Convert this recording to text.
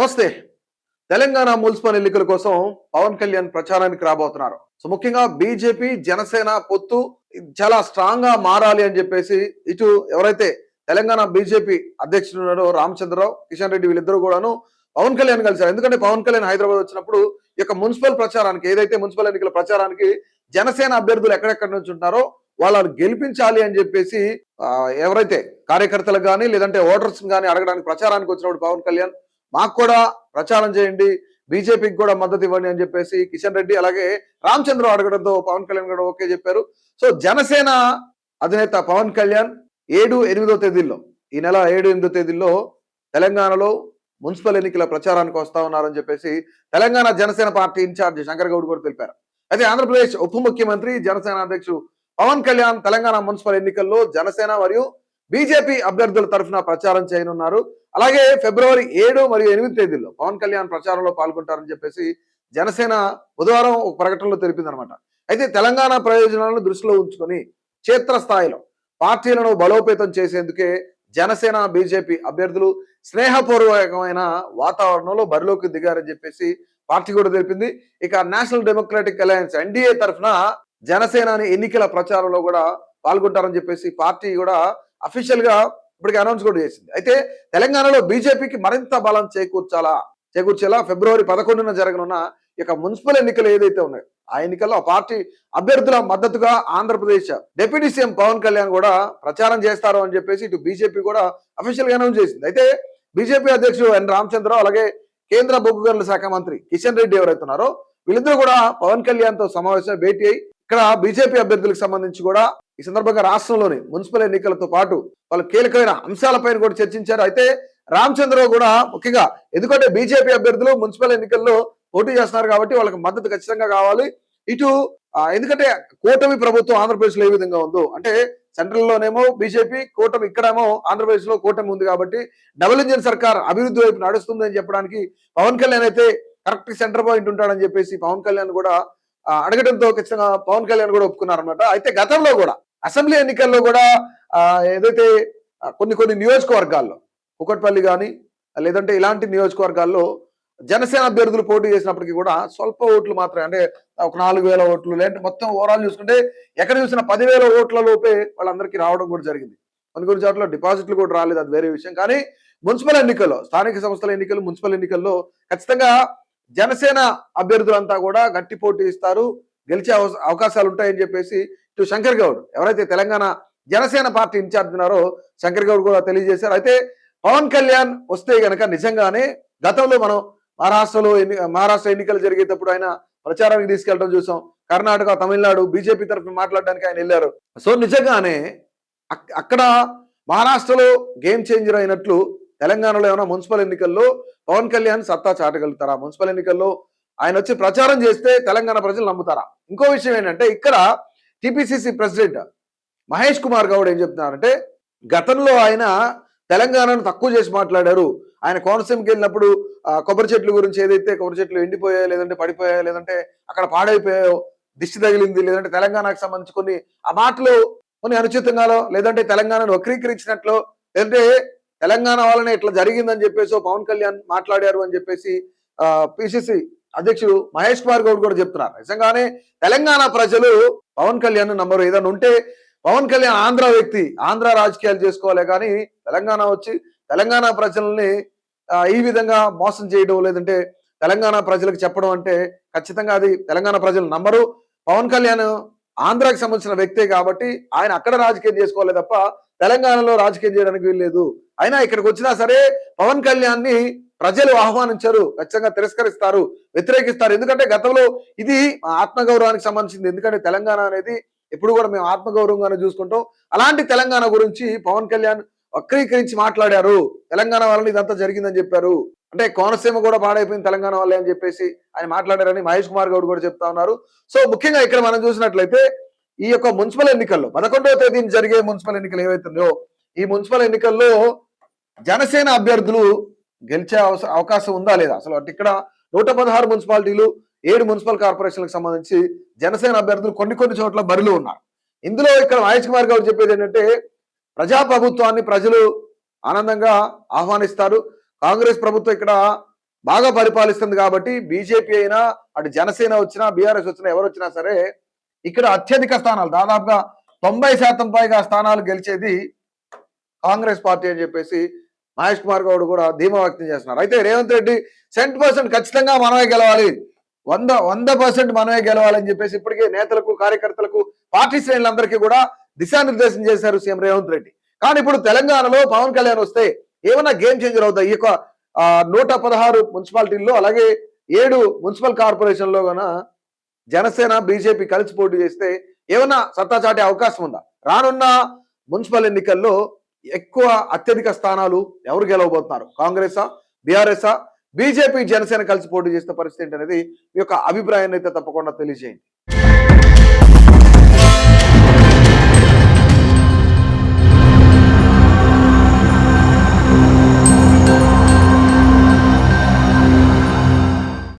నమస్తే. తెలంగాణ మున్సిపల్ ఎన్నికల కోసం పవన్ కళ్యాణ్ ప్రచారానికి రాబోతున్నారు. సో ముఖ్యంగా బీజేపీ జనసేన పొత్తు చాలా స్ట్రాంగ్ గా మారాలి అని చెప్పేసి ఇటు ఎవరైతే తెలంగాణ బీజేపీ అధ్యక్షుడు ఉన్నారో రామచంద్రరావు, కిషన్ రెడ్డి వీళ్ళిద్దరూ కూడాను పవన్ కళ్యాణ్ కలిశారు. ఎందుకంటే పవన్ కళ్యాణ్ హైదరాబాద్ వచ్చినప్పుడు ఈ యొక్క మున్సిపల్ ప్రచారానికి ఏదైతే మున్సిపల్ ఎన్నికల ప్రచారానికి జనసేన అభ్యర్థులు ఎక్కడెక్కడి నుంచి ఉంటారో వాళ్ళని గెలిపించాలి అని చెప్పేసి ఎవరైతే కార్యకర్తలకు కానీ లేదంటే ఓటర్స్ కానీ అడగడానికి ప్రచారానికి వచ్చినప్పుడు పవన్ కళ్యాణ్ మాకు కూడా ప్రచారం చేయండి, బీజేపీకి కూడా మద్దతు ఇవ్వండి అని చెప్పేసి కిషన్ రెడ్డి అలాగే రామచంద్రరావు అడగడంతో పవన్ కళ్యాణ్ కూడా ఓకే చెప్పారు. సో జనసేన అధినేత పవన్ కళ్యాణ్ 7-8 తేదీల్లో ఈ నెల 7-8 తేదీల్లో తెలంగాణలో మున్సిపల్ ఎన్నికల ప్రచారానికి వస్తా ఉన్నారని చెప్పేసి తెలంగాణ జనసేన పార్టీ ఇన్ఛార్జ్ శంకర్ గౌడ్ కూడా తెలిపారు. అయితే ఆంధ్రప్రదేశ్ ఉప ముఖ్యమంత్రి జనసేన అధ్యక్షుడు పవన్ కళ్యాణ్ తెలంగాణ మున్సిపల్ ఎన్నికల్లో జనసేన మరియు బీజేపీ అభ్యర్థుల తరఫున ప్రచారం చేయనున్నారు. అలాగే ఫిబ్రవరి 7 మరియు 8 తేదీల్లో పవన్ కళ్యాణ్ ప్రచారంలో పాల్గొంటారని చెప్పేసి జనసేన బుధవారం ఒక ప్రకటనలో తెలిపిందనమాట. అయితే తెలంగాణ ప్రయోజనాలను దృష్టిలో ఉంచుకొని క్షేత్రస్థాయిలో పార్టీలను బలోపేతం చేసేందుకే జనసేన బీజేపీ అభ్యర్థులు స్నేహపూర్వకమైన వాతావరణంలో బరిలోకి దిగారని చెప్పేసి పార్టీ కూడా తెలిపింది. ఇక నేషనల్ డెమోక్రటిక్ అలయన్స్ ఎన్డీఏ తరఫున జనసేన ఎన్నికల ప్రచారంలో కూడా పాల్గొంటారని చెప్పేసి పార్టీ కూడా అఫీషియల్ గా ఇప్పటికి అనౌన్స్ కూడా చేసింది. అయితే తెలంగాణలో బీజేపీకి మరింత బలం చేకూర్చేలా ఫిబ్రవరి 11న జరగనున్న ఇక మున్సిపల్ ఎన్నికలు ఏదైతే ఉన్నాయో ఆ ఎన్నికల్లో ఆ పార్టీ అభ్యర్థుల మద్దతుగా ఆంధ్రప్రదేశ్ డిప్యూటీ సీఎం పవన్ కళ్యాణ్ కూడా ప్రచారం చేస్తారు అని చెప్పేసి ఇటు బీజేపీ కూడా అఫీషియల్ గా అనౌన్స్ చేసింది. అయితే బీజేపీ అధ్యక్షుడు ఎన్ రామచంద్రరావు అలాగే కేంద్ర బొగ్గు గనుల శాఖ మంత్రి కిషన్ రెడ్డి ఎవరైతే ఉన్నారో వీళ్ళిద్దరూ కూడా పవన్ కళ్యాణ్ తో సమావేశం భేటీ అయి ఇక్కడ బీజేపీ అభ్యర్థులకు సంబంధించి కూడా ఈ సందర్భంగా రాష్ట్రంలోని మున్సిపల్ ఎన్నికలతో పాటు వాళ్ళు కీలకమైన అంశాలపైన కూడా చర్చించారు. అయితే రామచంద్రరావు కూడా ముఖ్యంగా ఎందుకంటే బీజేపీ అభ్యర్థులు మున్సిపల్ ఎన్నికల్లో పోటీ చేస్తున్నారు కాబట్టి వాళ్ళకి మద్దతు ఖచ్చితంగా కావాలి. ఇటు ఎందుకంటే కూటమి ప్రభుత్వం ఆంధ్రప్రదేశ్ లో ఏ విధంగా ఉందో అంటే సెంట్రల్ లోనేమో బీజేపీ కూటమి, ఇక్కడేమో ఆంధ్రప్రదేశ్ లో కూటమి ఉంది కాబట్టి డబుల్ ఇంజిన్ సర్కార్ అభివృద్ధి వైపు నడుస్తుంది అని చెప్పడానికి పవన్ కళ్యాణ్ అయితే కరెక్ట్ సెంటర్ పాయింట్ ఉంటాడని చెప్పేసి పవన్ కళ్యాణ్ కూడా అడగడంతో ఖచ్చితంగా పవన్ కళ్యాణ్ కూడా ఒప్పుకున్నారనమాట. అయితే గతంలో కూడా అసెంబ్లీ ఎన్నికల్లో కూడా ఏదైతే కొన్ని నియోజకవర్గాల్లో కుకట్పల్లి కానీ లేదంటే ఇలాంటి నియోజకవర్గాల్లో జనసేన అభ్యర్థులు పోటీ చేసినప్పటికీ కూడా స్వల్ప ఓట్లు మాత్రమే, అంటే ఒక 4,000 ఓట్లు లేదంటే మొత్తం ఓవరాల్ చూసుకుంటే ఎక్కడ చూసినా 10,000 ఓట్ల లోపే వాళ్ళందరికీ రావడం కూడా జరిగింది. కొన్ని చోట్ల డిపాజిట్లు కూడా రాలేదు, అది వేరే విషయం. కానీ మున్సిపల్ ఎన్నికల్లో, స్థానిక సంస్థల ఎన్నికలు, మున్సిపల్ ఎన్నికల్లో ఖచ్చితంగా జనసేన అభ్యర్థులంతా కూడా గట్టి పోటీ ఇస్తారు, గెలిచే అవకాశాలు ఉంటాయని చెప్పేసి ఇటు శంకర్ గౌడ్ ఎవరైతే తెలంగాణ జనసేన పార్టీ ఇన్ఛార్జ్ ఉన్నారో శంకర్ గౌడ్ కూడా తెలియజేశారు. అయితే పవన్ కళ్యాణ్ వస్తే గనక నిజంగానే గతంలో మనం మహారాష్ట్ర ఎన్నికలు జరిగేటప్పుడు ఆయన ప్రచారానికి తీసుకెళ్ళడం చూసాం. కర్ణాటక, తమిళనాడు బీజేపీ తరఫున మాట్లాడడానికి ఆయన వెళ్ళారు. సో నిజంగానే అక్కడ మహారాష్ట్రలో గేమ్ చేంజర్ అయినట్లు తెలంగాణలో ఏమైనా మున్సిపల్ ఎన్నికల్లో పవన్ కళ్యాణ్ సత్తా చాటగలుగుతారా? మున్సిపల్ ఎన్నికల్లో ఆయన వచ్చి ప్రచారం చేస్తే తెలంగాణ ప్రజలు నమ్ముతారా? ఇంకో విషయం ఏంటంటే ఇక్కడ టిపిసిసి ప్రెసిడెంట్ మహేష్ కుమార్ గౌడ్ ఏం చెప్తున్నారంటే గతంలో ఆయన తెలంగాణను తక్కువ చేసి మాట్లాడారు. ఆయన కోనసీమకి వెళ్ళినప్పుడు కొబ్బరి చెట్ల గురించి, ఏదైతే కొబ్బరి చెట్లు ఎండిపోయాయో లేదంటే పడిపోయాయో లేదంటే అక్కడ పాడైపోయాయో, దిష్టి తగిలింది లేదంటే తెలంగాణకు సంబంధించి ఆ మాటలు కొన్ని అనుచితంగాలో లేదంటే తెలంగాణను వక్రీకరించినట్లు లేదంటే తెలంగాణ వల్లనే ఇట్లా జరిగిందని చెప్పేసి పవన్ కళ్యాణ్ మాట్లాడారు అని చెప్పేసి పిసిసి అధ్యక్షుడు మహేష్ కుమార్ గౌడ్ కూడా చెప్తున్నారు. నిజంగానే తెలంగాణ ప్రజలు పవన్ కళ్యాణ్ నంబరు ఏదైనా ఉంటే పవన్ కళ్యాణ్ ఆంధ్ర వ్యక్తి, ఆంధ్ర రాజకీయాలు చేసుకోవాలి కానీ తెలంగాణ వచ్చి తెలంగాణ ప్రజల్ని ఈ విధంగా మోసం చేయడం లేదంటే తెలంగాణ ప్రజలకు చెప్పడం అంటే ఖచ్చితంగా అది తెలంగాణ ప్రజలు నమ్మరు. పవన్ కళ్యాణ్ ఆంధ్రాకి సంబంధించిన వ్యక్తే కాబట్టి ఆయన అక్కడ రాజకీయం చేసుకోవాలి తప్ప తెలంగాణలో రాజకీయం చేయడానికి వీల్లేదు. అయినా ఇక్కడికి వచ్చినా సరే పవన్ కళ్యాణ్ ని ప్రజలు ఆహ్వానించారు, ఖచ్చితంగా తిరస్కరిస్తారు, వ్యతిరేకిస్తారు. ఎందుకంటే గతంలో ఇది ఆత్మగౌరవానికి సంబంధించింది. ఎందుకంటే తెలంగాణ అనేది ఎప్పుడు కూడా మేము ఆత్మగౌరవంగానే చూసుకుంటాం. అలాంటి తెలంగాణ గురించి పవన్ కళ్యాణ్ వక్రీకరించి మాట్లాడారు. తెలంగాణ వల్ల ఇదంతా జరిగిందని చెప్పారు. అంటే కోనసీమ కూడా పాడైపోయింది తెలంగాణ వల్లే అని చెప్పేసి ఆయన మాట్లాడారని మహేష్ కుమార్ గౌడ్ కూడా చెప్తా ఉన్నారు. సో ముఖ్యంగా ఇక్కడ మనం చూసినట్లయితే ఈ యొక్క మున్సిపల్ ఎన్నికల్లో 11వ తేదీన జరిగే మున్సిపల్ ఎన్నికలు ఏవైతుందో ఈ మున్సిపల్ ఎన్నికల్లో జనసేన అభ్యర్థులు గెలిచే అవకాశం ఉందా లేదా? అసలు ఇక్కడ 116 మున్సిపాలిటీలు, 7 మున్సిపల్ కార్పొరేషన్లకు సంబంధించి జనసేన అభ్యర్థులు కొన్ని చోట్ల బరిలో ఉన్నారు. ఇందులో ఇక్కడ మహేష్ కుమార్ గౌడ్ చెప్పేది ఏంటంటే ప్రజాప్రభుత్వాన్ని ప్రజలు ఆనందంగా ఆహ్వానిస్తారు. కాంగ్రెస్ ప్రభుత్వం ఇక్కడ బాగా పరిపాలిస్తుంది కాబట్టి బీజేపీ అయినా అటు జనసేన వచ్చినా బీఆర్ఎస్ వచ్చినా ఎవరు వచ్చినా సరే ఇక్కడ అత్యధిక స్థానాలు దాదాపుగా 90% పైగా స్థానాలు గెలిచేది కాంగ్రెస్ పార్టీ అని చెప్పేసి మహేష్ కుమార్ గౌడ్ కూడా ధీమా వ్యక్తం చేస్తున్నారు. అయితే రేవంత్ రెడ్డి 100% ఖచ్చితంగా మనమే గెలవాలి, 100% మనమే గెలవాలని చెప్పేసి ఇప్పటికే నేతలకు కార్యకర్తలకు పార్టీ శ్రేణులందరికీ కూడా దిశానిర్దేశం చేశారు సీఎం రేవంత్ రెడ్డి. కానీ ఇప్పుడు తెలంగాణలో పవన్ కళ్యాణ్ వస్తే ఏమన్నా గేమ్ చేంజర్ అవుతాయి. ఈ యొక్క 116 మున్సిపాలిటీల్లో అలాగే 7 మున్సిపల్ కార్పొరేషన్ లో గన జనసేన బీజేపీ కలిసి పోటీ చేస్తే ఏమన్నా సత్తా చాటే అవకాశం ఉందా? రానున్న మున్సిపల్ ఎన్నికల్లో ఎక్కువ అత్యధిక స్థానాలు ఎవరు గెలవబోతున్నారు? కాంగ్రెసా, బీఆర్ఎస్ఆ, బీజేపీ, జనసేన కలిసి పోటీ చేసిన పరిస్థితి ఏంటనేది మీ యొక్క అభిప్రాయాన్ని అయితే తప్పకుండా తెలియజేయండి.